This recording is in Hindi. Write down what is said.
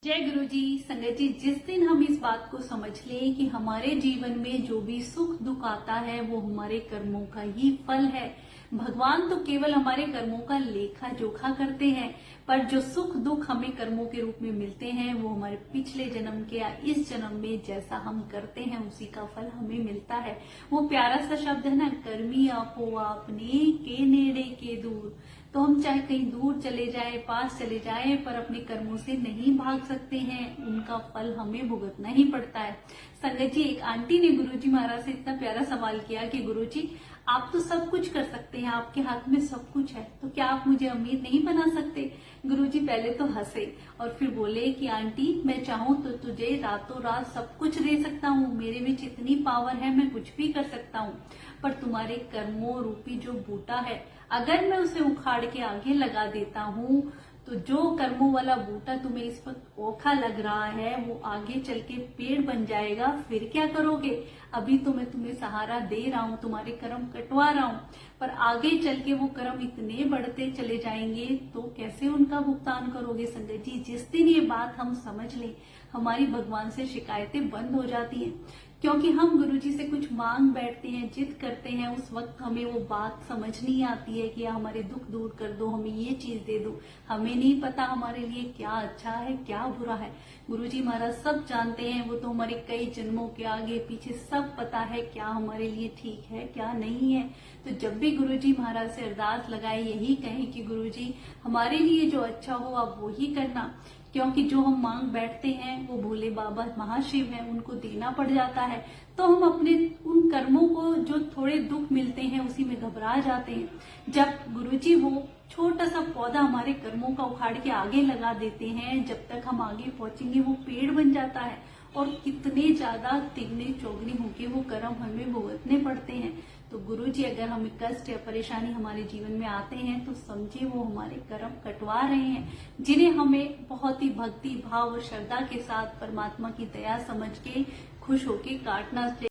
जय गुरु जी। संगत जी, जिस दिन हम इस बात को समझ लें कि हमारे जीवन में जो भी सुख दुख आता है वो हमारे कर्मों का ही फल है। भगवान तो केवल हमारे कर्मों का लेखा जोखा करते हैं, पर जो सुख दुख हमें कर्मों के रूप में मिलते हैं वो हमारे पिछले जन्म के या इस जन्म में जैसा हम करते हैं उसी का फल हमें मिलता है। वो प्यारा सा शब्द है ना, कर्मी आपो आपने के नेड़े के दूर। तो हम चाहे कहीं दूर चले जाए, पास चले जाए, पर अपने कर्मों से नहीं भाग सकते हैं, उनका फल हमें भुगतना ही पड़ता है। संगत जी, एक आंटी ने गुरुजी महाराज से इतना प्यारा सवाल किया कि गुरुजी, आप तो सब कुछ कर सकते हैं, आपके हाथ में सब कुछ है, तो क्या आप मुझे अमीर नहीं बना सकते? गुरुजी पहले तो हंसे और फिर बोले कि आंटी, मैं चाहूं तो तुझे रातों रात सब कुछ दे सकता हूँ, मेरे में जितनी पावर है मैं कुछ भी कर सकता हूँ, पर तुम्हारे कर्मों रूपी जो बूटा है, अगर मैं उसे उखाड़ के आगे लगा देता हूँ तो जो कर्मों वाला बूटा तुम्हें इस वक्त ओखा लग रहा है वो आगे चल के पेड़ बन जाएगा। फिर क्या करोगे? अभी तो मैं तुम्हें सहारा दे रहा हूँ, तुम्हारे कर्म कटवा रहा हूँ, पर आगे चल के वो कर्म इतने बढ़ते चले जाएंगे तो कैसे उनका भुगतान करोगे? संगत जी, जिस दिन ये बात हम समझ लें, हमारी भगवान से शिकायतें बंद हो जाती हैं। क्योंकि हम गुरुजी से कुछ मांग बैठते हैं, जिद करते हैं, उस वक्त हमें वो बात समझ नहीं आती है कि हमारे दुख दूर कर दो, हमें ये चीज दे दो। हमें नहीं पता हमारे लिए क्या अच्छा है क्या बुरा है। गुरुजी महाराज सब जानते हैं, वो तो हमारे कई जन्मों के आगे पीछे सब पता है क्या हमारे लिए ठीक है क्या नहीं है। तो जब भी गुरुजी महाराज से अरदास लगाए, यही कहें कि गुरुजी, हमारे लिए जो अच्छा हो आप वो ही करना, क्योंकि जो हम मांग बैठते हैं वो भोले बाबा महाशिव हैं, उनको देना पड़ जाता है। तो हम अपने उन कर्मों को, जो थोड़े दुख मिलते हैं, उसी में घबरा जाते हैं। जब गुरुजी वो छोटा सा पौधा हमारे कर्मों का उखाड़ के आगे लगा देते हैं, जब तक हम आगे पहुंचेंगे वो पेड़ बन जाता है, और कितने ज्यादा तिगने चौगने होके वो कर्म हमें भुगतने पड़ते हैं। तो गुरुजी अगर हमें कष्ट या परेशानी हमारे जीवन में आते हैं तो समझे वो हमारे कर्म कटवा रहे हैं, जिन्हें हमें बहुत ही भक्ति भाव और श्रद्धा के साथ परमात्मा की दया समझ के खुश होके काटना चाहिए।